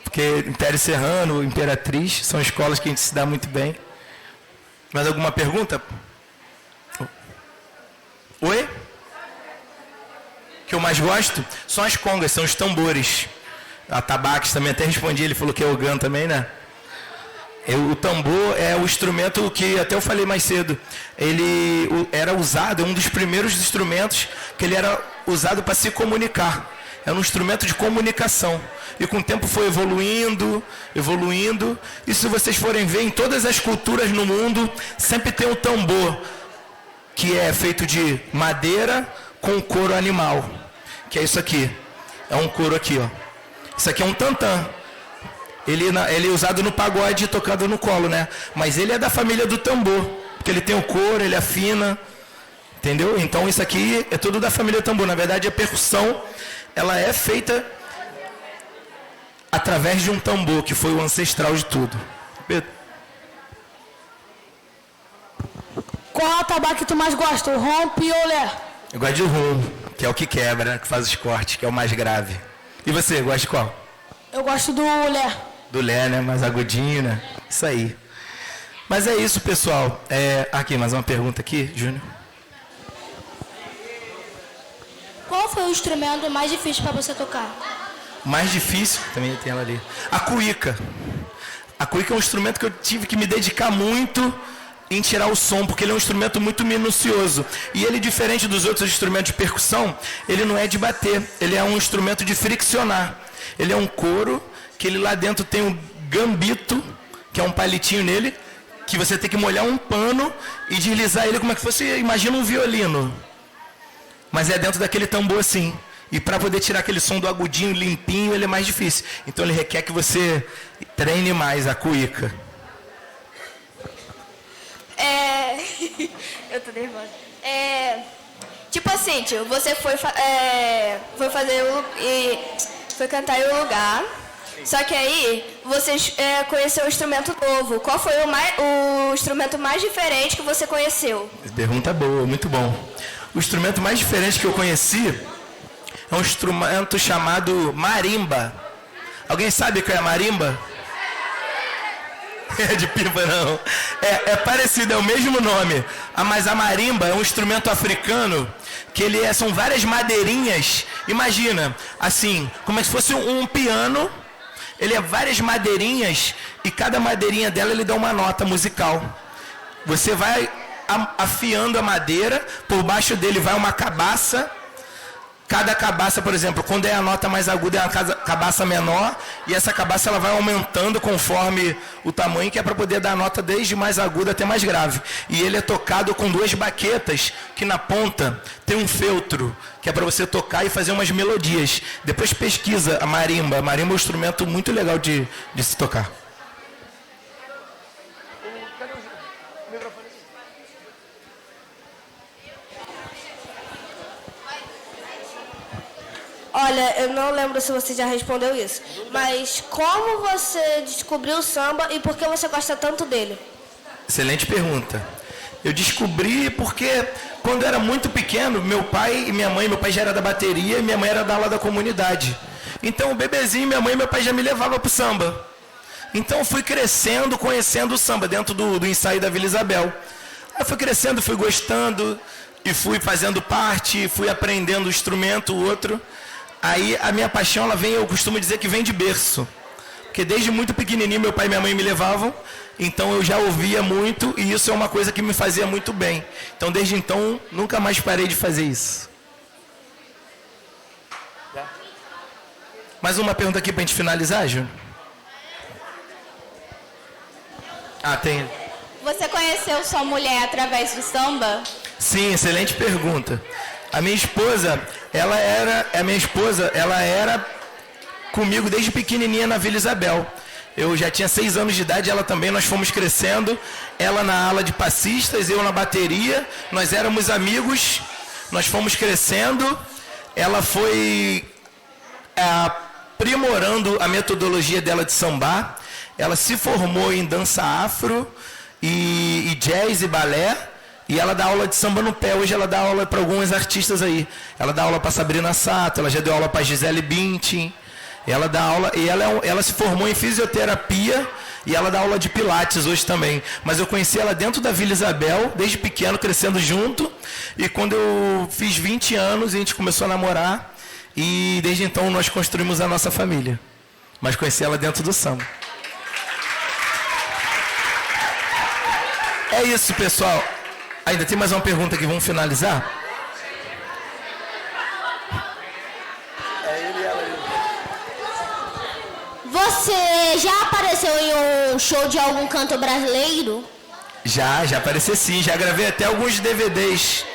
C: Porque Império Serrano, Imperatriz, são escolas que a gente se dá muito bem. Mais alguma pergunta? Oi? O que eu mais gosto são as congas, são os tambores. A tabaques também até respondi, ele falou que é ogã também, né? O tambor é o instrumento que até eu falei mais cedo. Ele era usado, é um dos primeiros instrumentos que ele era usado para se comunicar. É um instrumento de comunicação. E com o tempo foi evoluindo. E se vocês forem ver, em todas as culturas no mundo, sempre tem um tambor, que é feito de madeira com couro animal. Que é isso aqui. É um couro aqui, ó. Isso aqui é um tantã. Ele é usado no pagode e tocado no colo, né? Mas ele é da família do tambor. Porque ele tem o couro, ele afina. Entendeu? Então isso aqui é tudo da família do tambor. Na verdade, a percussão, ela é feita através de um tambor, que foi o ancestral de tudo. Pedro?
D: Qual é o tabaco que tu mais gosta, o rompe ou o lé?
C: Eu gosto de rum, que é o que quebra, que faz os cortes, que é o mais grave. E você, gosta de qual?
D: Eu gosto do lé.
C: Do lé, né? Mais agudinho, né? Isso aí. Mas é isso, pessoal. Aqui, mais uma pergunta aqui, Júnior.
E: Qual foi o instrumento mais difícil para você tocar?
C: Mais difícil, também tem ela ali. A cuíca. A cuíca é um instrumento que eu tive que me dedicar muito em tirar o som, porque ele é um instrumento muito minucioso. E ele, diferente dos outros instrumentos de percussão, ele não é de bater, ele é um instrumento de friccionar. Ele é um couro, que ele lá dentro tem um gambito, que é um palitinho nele, que você tem que molhar um pano e deslizar ele como é que fosse, imagina um violino. Mas é dentro daquele tambor assim. E para poder tirar aquele som do agudinho, limpinho, ele é mais difícil. Então ele requer que você treine mais a cuíca.
E: Eu tô nervosa. Tipo assim, tio, você foi fazer foi cantar em um lugar. Só que aí você conheceu um instrumento novo. Qual foi o instrumento mais diferente que você conheceu?
C: Pergunta boa, muito bom. O instrumento mais diferente que eu conheci é um instrumento chamado marimba. Alguém sabe o que é marimba? É de pipa, não. É parecido, é o mesmo nome. Mas a marimba é um instrumento africano que são várias madeirinhas. Imagina, assim, como se fosse um piano. Ele é várias madeirinhas e cada madeirinha dela ele dá uma nota musical. Você vai afiando a madeira, por baixo dele vai uma cabaça. Cada cabaça, por exemplo, quando é a nota mais aguda é uma cabaça menor, e essa cabaça ela vai aumentando conforme o tamanho, que é para poder dar a nota desde mais aguda até mais grave. E ele é tocado com duas baquetas, que na ponta tem um feltro, que é para você tocar e fazer umas melodias. Depois pesquisa a marimba. A marimba é um instrumento muito legal de se tocar.
E: Olha, eu não lembro se você já respondeu isso, mas como você descobriu o samba e por que você gosta tanto dele?
C: Excelente pergunta. Eu descobri porque quando eu era muito pequeno, meu pai e minha mãe, meu pai já era da bateria e minha mãe era da aula da comunidade. Então, o bebezinho, minha mãe e meu pai já me levavam pro samba. Então, eu fui crescendo, conhecendo o samba dentro do ensaio da Vila Isabel. Aí, fui crescendo, fui gostando e fui fazendo parte, fui aprendendo o instrumento, o outro. Aí, a minha paixão, ela vem, eu costumo dizer que vem de berço. Porque desde muito pequenininho meu pai e minha mãe me levavam, então eu já ouvia muito e isso é uma coisa que me fazia muito bem. Então desde então nunca mais parei de fazer isso. Mais uma pergunta aqui pra gente finalizar, Júnior? Ah, tem.
G: Você conheceu sua mulher através do samba?
C: Sim, excelente pergunta. A minha esposa, ela era comigo desde pequenininha na Vila Isabel. Eu já tinha 6 anos de idade, ela também, nós fomos crescendo. Ela na ala de passistas, eu na bateria. Nós éramos amigos, nós fomos crescendo. Ela foi aprimorando a metodologia dela de sambar. Ela se formou em dança afro e jazz e balé. E ela dá aula de samba no pé. Hoje ela dá aula para alguns artistas aí. Ela dá aula para Sabrina Sato, ela já deu aula para Gisele Bündchen. Ela dá aula, e ela se formou em fisioterapia e ela dá aula de pilates hoje também. Mas eu conheci ela dentro da Vila Isabel, desde pequeno, crescendo junto. E quando eu fiz 20 anos, a gente começou a namorar. E desde então nós construímos a nossa família. Mas conheci ela dentro do samba. É isso, pessoal. Ainda tem mais uma pergunta aqui, vamos finalizar?
E: Você já apareceu em um show de algum cantor brasileiro?
C: Já apareci sim, já gravei até alguns DVDs.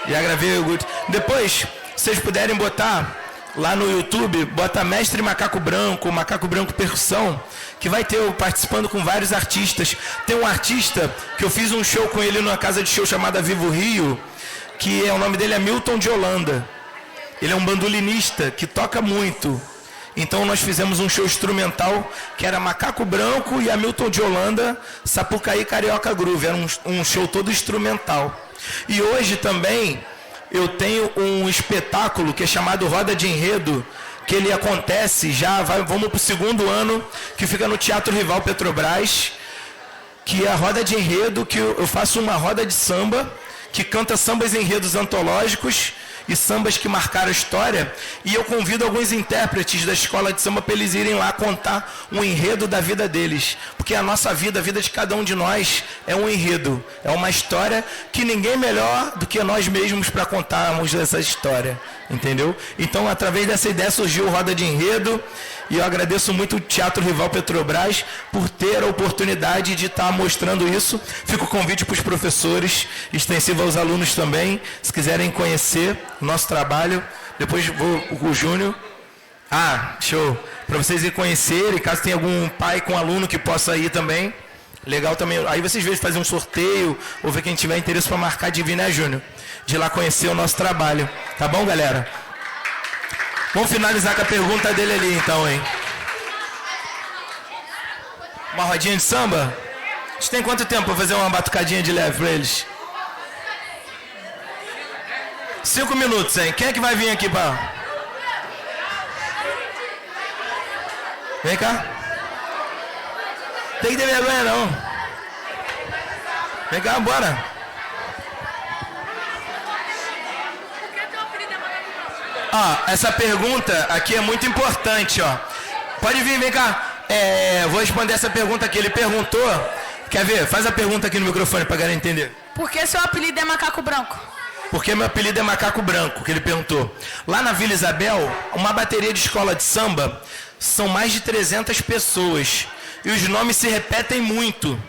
C: Já gravei. Depois, se vocês puderem botar lá no YouTube, bota Mestre Macaco Branco Percussão, que vai ter eu participando com vários artistas. Tem um artista que eu fiz um show com ele numa casa de show chamada Vivo Rio, que o nome dele é Milton de Holanda. Ele é um bandolinista que toca muito. Então nós fizemos um show instrumental que era Macaco Branco e Hamilton de Holanda, Sapucaí Carioca Groove. Era um show todo instrumental. E hoje também eu tenho um espetáculo que é chamado Roda de Enredo, que ele acontece, vamos para o 2º ano, que fica no Teatro Rival Petrobras, que é a Roda de Enredo, que eu faço uma roda de samba, que canta sambas e enredos antológicos, e sambas que marcaram a história, e eu convido alguns intérpretes da escola de samba para eles irem lá contar um enredo da vida deles, porque a nossa vida, a vida de cada um de nós é um enredo, é uma história que ninguém melhor do que nós mesmos para contarmos essa história, entendeu? Então, através dessa ideia surgiu o Roda de Enredo, e eu agradeço muito o Teatro Rival Petrobras por ter a oportunidade de estar mostrando isso. Fica o convite para os professores, extensivo aos alunos também, se quiserem conhecer o nosso trabalho. Depois vou com o Júnior. Show! Para vocês irem conhecerem, caso tenha algum pai com aluno que possa ir também. Legal também. Aí vocês veem fazer um sorteio, ou ver quem tiver interesse para marcar de vir, né, Júnior? De ir lá conhecer o nosso trabalho. Tá bom, galera? Vamos finalizar com a pergunta dele ali, então, hein? Uma rodinha de samba? A gente tem quanto tempo para fazer uma batucadinha de leve para eles? 5 minutos, hein? Quem é que vai vir aqui para... Vem cá. Tem que ter vergonha, não. Vem cá, bora. Essa pergunta aqui é muito importante, ó. Pode vir, vem cá. Vou responder essa pergunta que ele perguntou. Quer ver? Faz a pergunta aqui no microfone pra galera entender.
D: Por que seu apelido é Macaco Branco?
C: Porque meu apelido é Macaco Branco, que ele perguntou. Lá na Vila Isabel, uma bateria de escola de samba, são mais de 300 pessoas. E os nomes se repetem muito.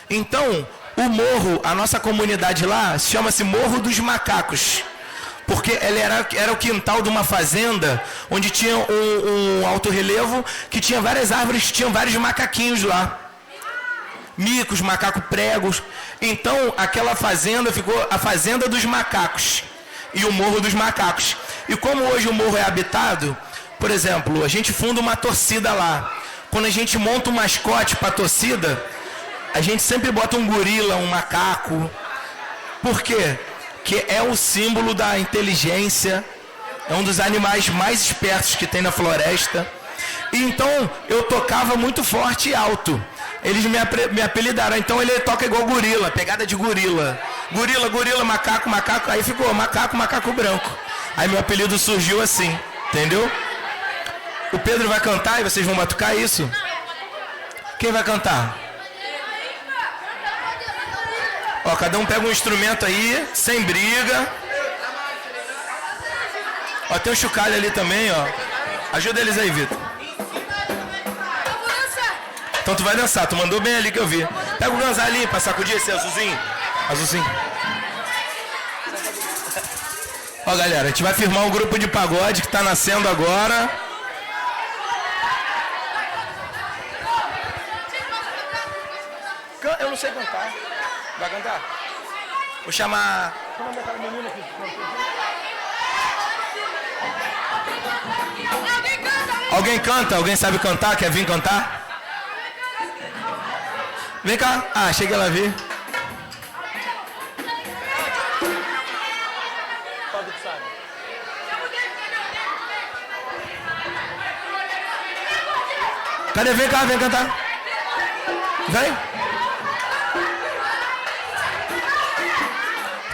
C: Então, o morro, a nossa comunidade lá, chama-se Morro dos Macacos. Porque ele era o quintal de uma fazenda, onde tinha um alto relevo, que tinha várias árvores, tinham vários macaquinhos lá. Micos, macacos pregos. Então, aquela fazenda ficou a Fazenda dos Macacos. E o Morro dos Macacos. E como hoje o morro é habitado, por exemplo, a gente funda uma torcida lá. Quando a gente monta um mascote para a torcida, a gente sempre bota um gorila, um macaco. Por quê? Que é o símbolo da inteligência, é um dos animais mais espertos que tem na floresta. E então eu tocava muito forte e alto. Eles me apelidaram, então ele toca igual gorila, pegada de gorila. Gorila, gorila, macaco, macaco, aí ficou Macaco, Macaco Branco. Aí meu apelido surgiu assim, entendeu? O Pedro vai cantar e vocês vão batucar isso? Quem vai cantar? Ó, cada um pega um instrumento aí, sem briga. Ó, tem um chocalho ali também, ó. Ajuda eles aí, Vitor. Então tu vai dançar, tu mandou bem ali que eu vi. Pega o ganzá ali pra sacudir esse azulzinho. Azulzinho. Ó, galera, a gente vai firmar um grupo de pagode que tá nascendo agora. Eu não sei cantar. Vai cantar? Vou chamar... Qual é o nome daquela menina aqui? Alguém canta? Alguém sabe cantar? Quer vir cantar? Vem cá. Ah, achei que ela vir. Cadê? Vem cá, vem cantar. Vem.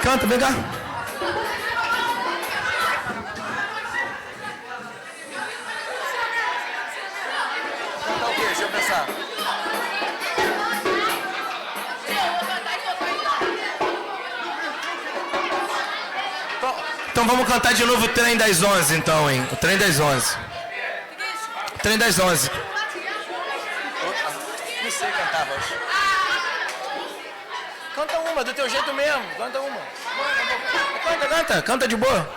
C: Canta, vem cá. Cantar o quê? Deixa eu pensar. Então vamos cantar de novo o Trem das 11, então, hein? O Trem das 11. O Trem das 11. Não sei cantar, voz. Canta uma, do teu jeito mesmo. Canta uma. Canta. Canta de boa.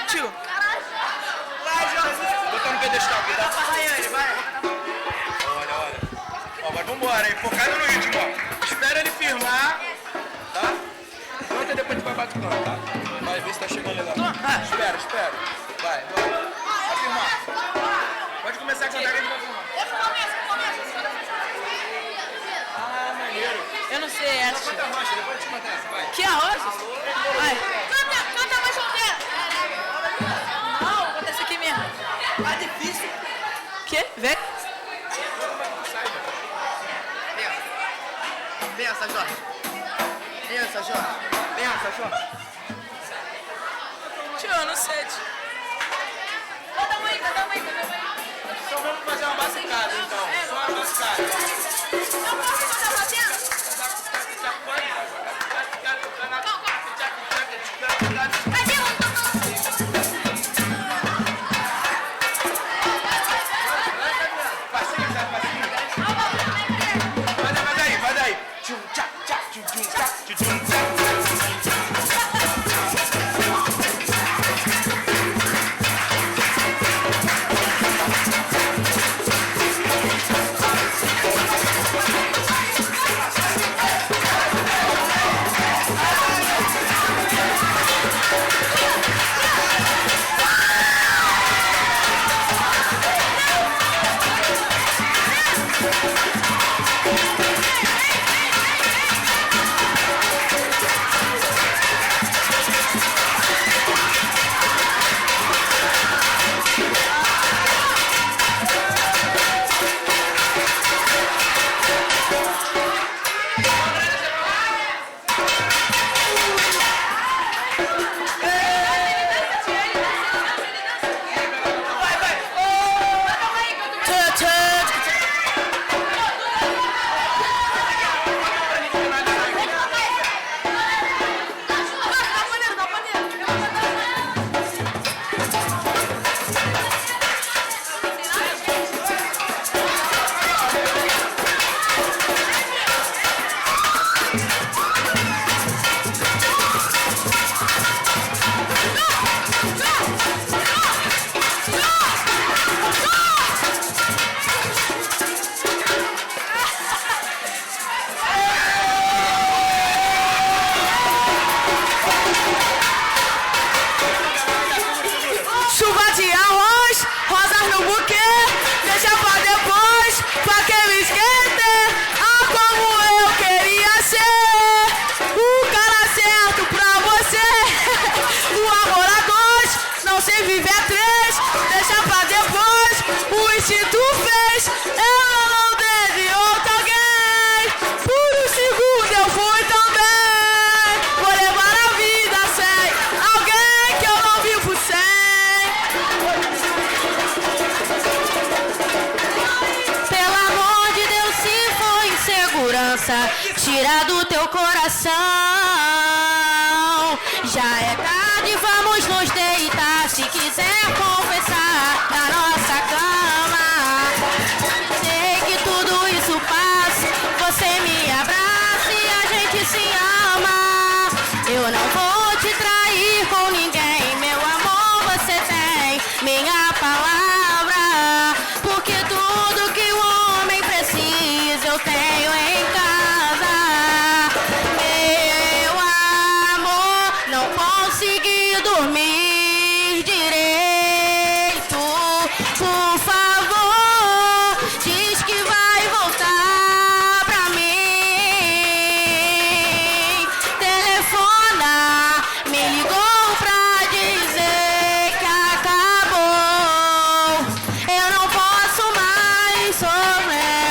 C: Tio. Vai, Jorge. Botar no pedestal aqui, tá? Vai. Olha. Ó, mas vambora, hein? Focado no ritmo, ó. Espera ele firmar, tá? Canta e depois tu vai batucando, tá? Vai ver se tá chegando legal. Espera. Vai. Vai firmar. Pode começar a cantar que a gente vai firmar. Ah, maneiro.
D: Eu não sei essa.
C: Canta a rocha, depois a gente canta essa, vai.
D: Que a rocha? Vai. Canta mais solteiro. Não, canta essa aqui mesmo. Tá difícil. Que? Vem.
H: Vem essa, Jorge.
D: Tio, eu não sei. Canta uma aí.
C: Então vamos fazer uma batucada, então. Só uma batucada.
D: Não posso cantar batendo?
C: Vai daí. Tchum, tchá, tchá, tchum, tchum, tchá, tchum, tchum, tchá.
E: possa tirar do teu coração. Já é tarde, vamos nos deitar. Se quiser confessar na nossa cama. Sei que tudo isso passa, você me abraça e a gente se ama. Eu não vou te trair com ninguém, meu amor, você tem minha palavra. Porque tudo que o homem precisa eu tenho em casa. Meu amor, não consegui dormir direito. Por favor, diz que vai voltar pra mim. Telefona, me ligou pra dizer que acabou. Eu não posso mais sofrer,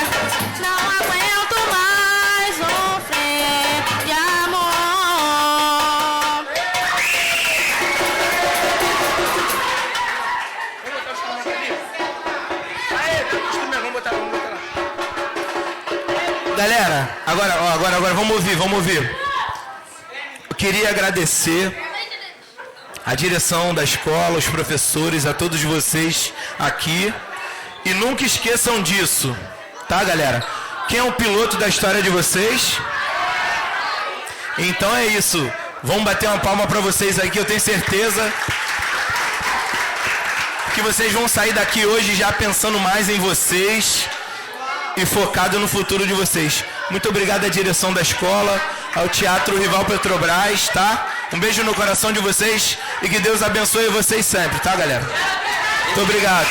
E: não aguento mais sofrer de amor.
C: Galera, agora vamos ouvir. Eu queria agradecer a direção da escola, os professores, a todos vocês aqui. E nunca esqueçam disso, tá, galera? Quem é o piloto da história de vocês? Então é isso. Vamos bater uma palma pra vocês aqui, eu tenho certeza que vocês vão sair daqui hoje já pensando mais em vocês e focado no futuro de vocês. Muito obrigado à direção da escola, ao Teatro Rival Petrobras, tá? Um beijo no coração de vocês e que Deus abençoe vocês sempre, tá, galera? Muito obrigado.